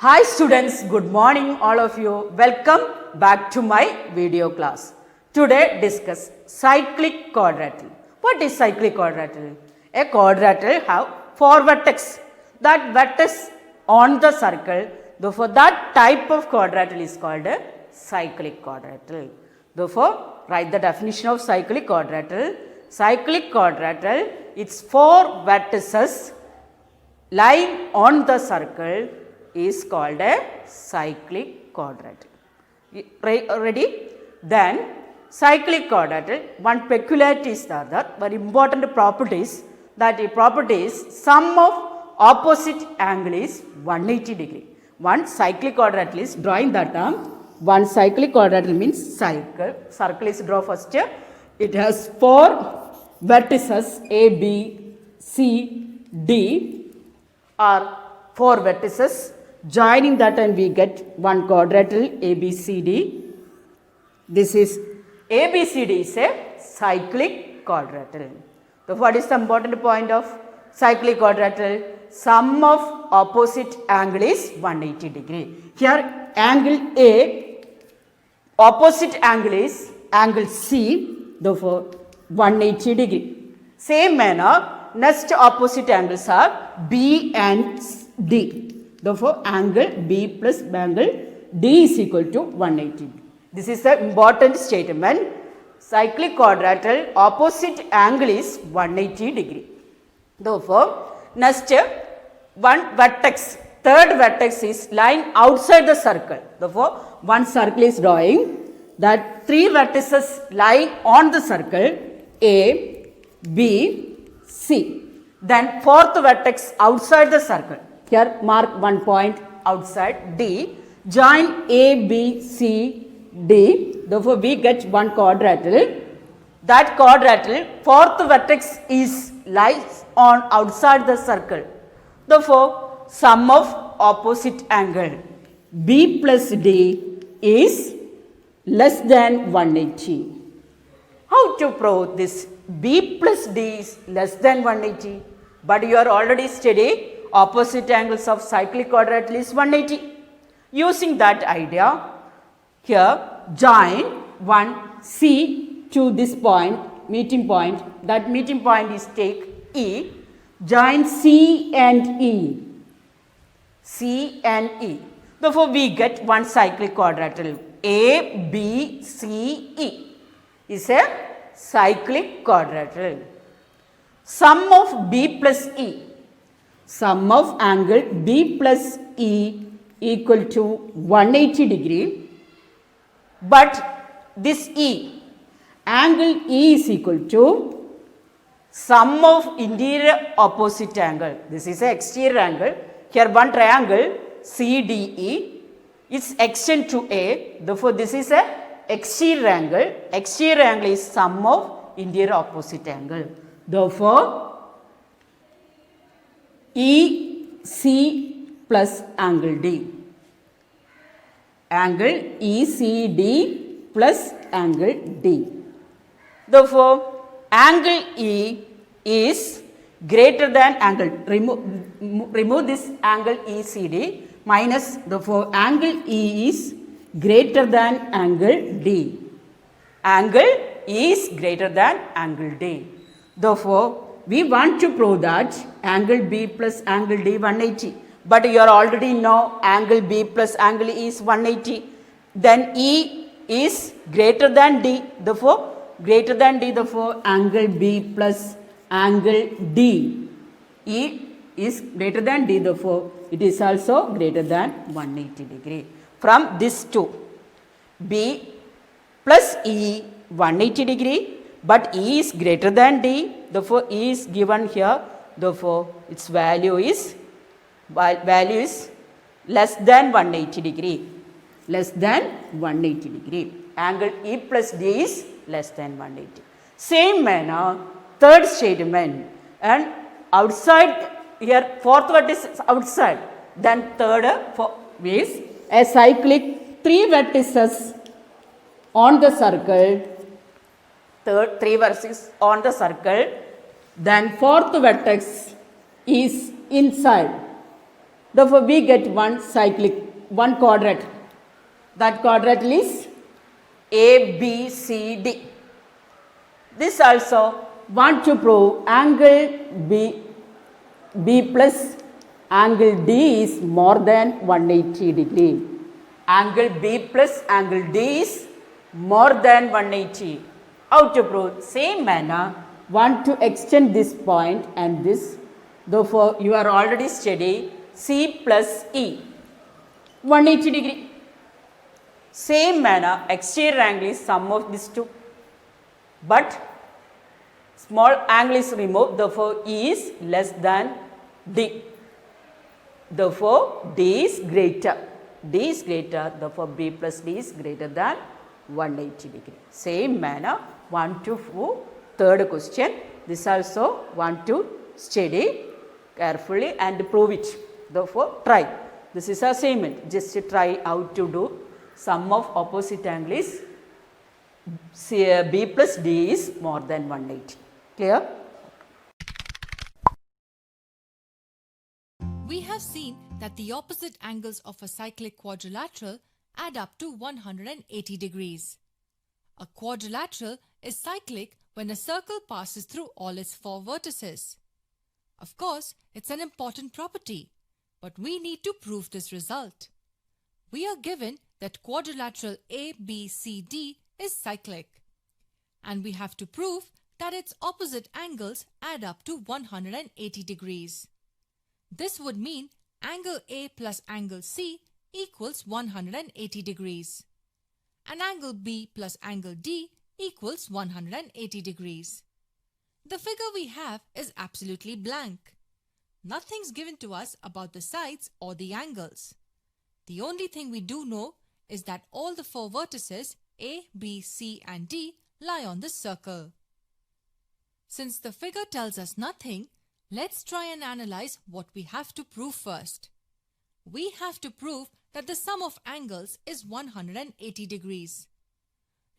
Hi students, good morning all of you. Welcome back to my video class. Today discuss cyclic quadrilateral. What is cyclic quadrilateral? A quadrilateral have four vertex. That vertex on the circle, therefore that type of quadrilateral is called a cyclic quadrilateral. Therefore write the definition of cyclic quadrilateral. Cyclic quadrilateral, its four vertices lying on the circle is called a cyclic quadrilateral. Ready? Then cyclic quadrilateral, one peculiarity is that very important properties, that the property is sum of opposite angle is 180 degree. One cyclic quadrilateral is drawing that term. One cyclic quadrilateral means cycle. Circle is draw first. It has four vertices A, B, C, D are four vertices. Joining that and we get one quadrilateral ABCD. This is ABCD is a cyclic quadrilateral. So what is the important point of cyclic quadrilateral? Sum of opposite angle is 180 degree. Here angle A, opposite angle is angle C, therefore 180 degree. Same manner, next opposite angles are B and D. Therefore, angle B plus angle D is equal to 180. This is the important statement. Cyclic quadrilateral opposite angle is 180 degree. Therefore, next one vertex, third vertex is lying outside the circle. Therefore, one circle is drawing, that three vertices lying on the circle A, B, C. Then fourth vertex outside the circle. Here mark one point outside D. Join A, B, C, D. Therefore, we get one quadrilateral. That quadrilateral fourth vertex is lies on outside the circle. Therefore, sum of opposite angle B plus D is less than 180. How to prove this? B plus D is less than 180. But you are already studying opposite angles of cyclic quadrilateral is 180. Using that idea, here join one C to this point, meeting point. That meeting point is take E. Join C and E. C and E. Therefore, we get one cyclic quadrilateral. A, B, C, E is a cyclic quadrilateral. Sum of B plus E. Sum of angle B plus E equal to 180 degree, but this E, angle E is equal to sum of interior opposite angle. This is an exterior angle. Here one triangle CDE is extend to A. Therefore, this is a exterior angle. Exterior angle is sum of interior opposite angle. Therefore, EC plus angle D. Angle ECD plus angle D. Therefore, angle E is greater than angle. Remove this angle ECD minus, therefore, angle E is greater than angle D. Angle E is greater than angle D. Therefore, we want to prove that angle B plus angle D 180. But you already know angle B plus angle E is 180. Then E is greater than D. Therefore, greater than D. Therefore, angle B plus angle D. E is greater than D. Therefore, it is also greater than 180 degree. From this two, B plus E 180 degree. But E is greater than D, therefore E is given here, therefore its value is less than 180 degree, less than 180 degree. Angle E plus D is less than 180. Same manner, third statement, and outside here fourth vertex is outside, then third is a cyclic three vertices on the circle. Third, three vertices on the circle, then fourth vertex is inside. Therefore, we get one quadrilateral. That quadrilateral is ABCD. This also want to prove angle B plus angle D is more than 180 degree. Angle B plus angle D is more than 180. How to prove? Same manner, want to extend this point and this. Therefore, you are already studied C plus E, 180 degree. Same manner, exterior angle is sum of these two. But small angle is removed, therefore E is less than D. Therefore, D is greater. D is greater, therefore B plus D is greater than 180 degree. Same manner, want to prove third question. This also want to study carefully and prove it. Therefore, try. This is assignment. Just try how to do. Sum of opposite angle is B plus D is more than 180. Clear? We have seen that the opposite angles of a cyclic quadrilateral add up to 180 degrees. A quadrilateral is cyclic when a circle passes through all its four vertices. Of course, it's an important property, but we need to prove this result. We are given that quadrilateral ABCD is cyclic, and we have to prove that its opposite angles add up to 180 degrees. This would mean angle A plus angle C equals 180 degrees, and angle B plus angle D equals 180 degrees. The figure we have is absolutely blank. Nothing's given to us about the sides or the angles. The only thing we do know is that all the four vertices A, B, C and D lie on this circle. Since the figure tells us nothing, let's try and analyze what we have to prove first. We have to prove that the sum of angles is 180 degrees.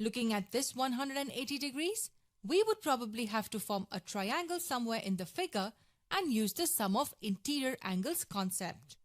Looking at this 180 degrees, we would probably have to form a triangle somewhere in the figure and use the sum of interior angles concept.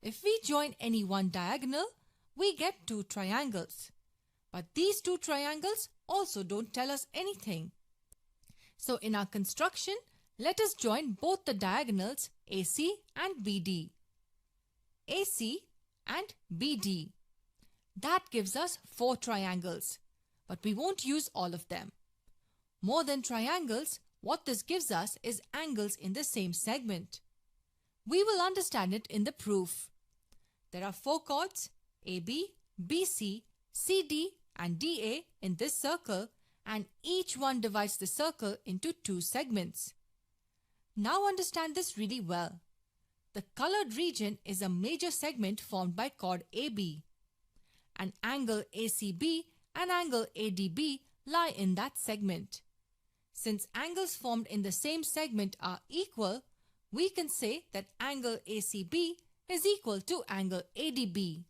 If we join any one diagonal, we get two triangles. But these two triangles also don't tell us anything. So in our construction, let us join both the diagonals AC and BD. AC and BD. That gives us 4 triangles, but we won't use all of them. More than triangles, what this gives us is angles in the same segment. We will understand it in the proof. There are 4 chords AB, BC, CD and DA in this circle, and each one divides the circle into 2 segments. Now understand this really well. The colored region is a major segment formed by chord AB. An angle ACB and angle ADB lie in that segment. Since angles formed in the same segment are equal, we can say that angle ACB is equal to angle ADB.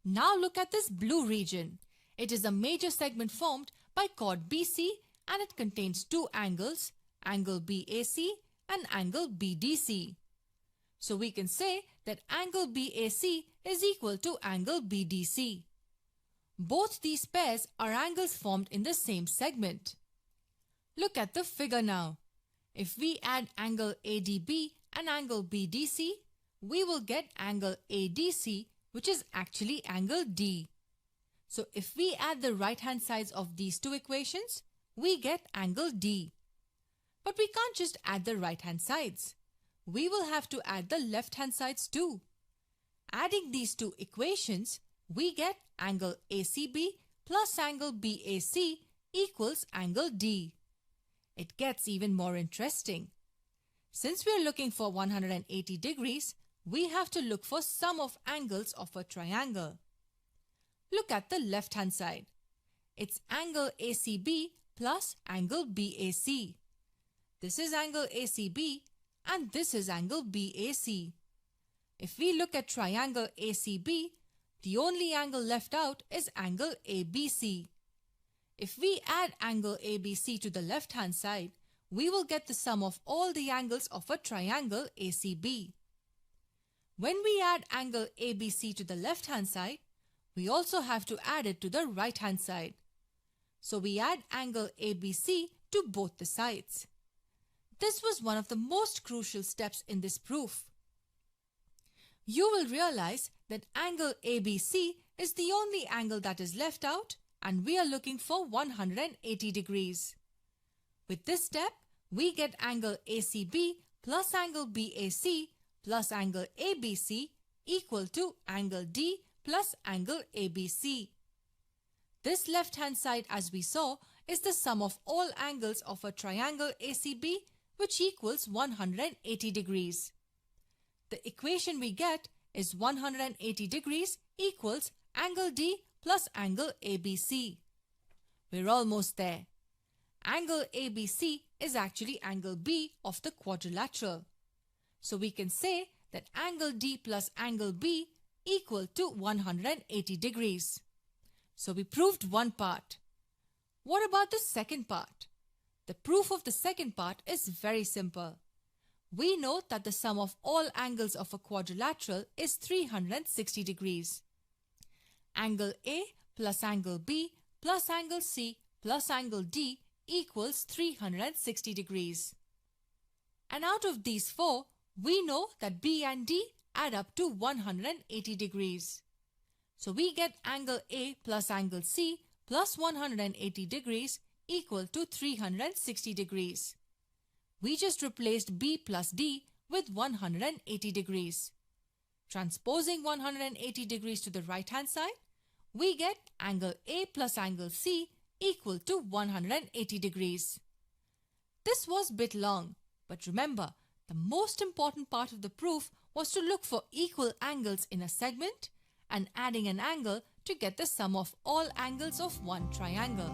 Now look at this blue region. It is a major segment formed by chord BC and it contains 2 angles, angle BAC and angle BDC. So we can say that angle BAC is equal to angle BDC. Both these pairs are angles formed in the same segment. Look at the figure now. If we add angle ADB and angle BDC, we will get angle ADC, which is actually angle D. So if we add the right hand sides of these 2 equations, we get angle D. But we can't just add the right hand sides. We will have to add the left hand sides too. Adding these 2 equations, we get angle ACB plus angle BAC equals angle D. It gets even more interesting. Since we are looking for 180 degrees, we have to look for sum of angles of a triangle. Look at the left hand side. It's angle ACB plus angle BAC. This is angle ACB and this is angle BAC. If we look at triangle ACB, the only angle left out is angle ABC. If we add angle ABC to the left hand side, we will get the sum of all the angles of a triangle ACB. When we add angle ABC to the left hand side, we also have to add it to the right hand side. So we add angle ABC to both the sides. This was one of the most crucial steps in this proof. You will realize that angle ABC is the only angle that is left out, and we are looking for 180 degrees. With this step, we get angle ACB plus angle BAC plus angle ABC equal to angle D plus angle ABC. This left hand side, as we saw, is the sum of all angles of a triangle ACB, which equals 180 degrees. The equation we get is 180 degrees equals angle D plus angle ABC. We're almost there. Angle ABC is actually angle B of the quadrilateral. So we can say that angle D plus angle B equal to 180 degrees. So we proved one part. What about the second part? The proof of the second part is very simple. We know that the sum of all angles of a quadrilateral is 360 degrees. Angle A plus angle B plus angle C plus angle D equals 360 degrees. And out of these four, we know that B and D add up to 180 degrees. So we get angle A plus angle C plus 180 degrees equal to 360 degrees. We just replaced B plus D with 180 degrees. Transposing 180 degrees to the right hand side, we get angle A plus angle C equal to 180 degrees. This was a bit long, but remember, the most important part of the proof was to look for equal angles in a segment and adding an angle to get the sum of all angles of one triangle.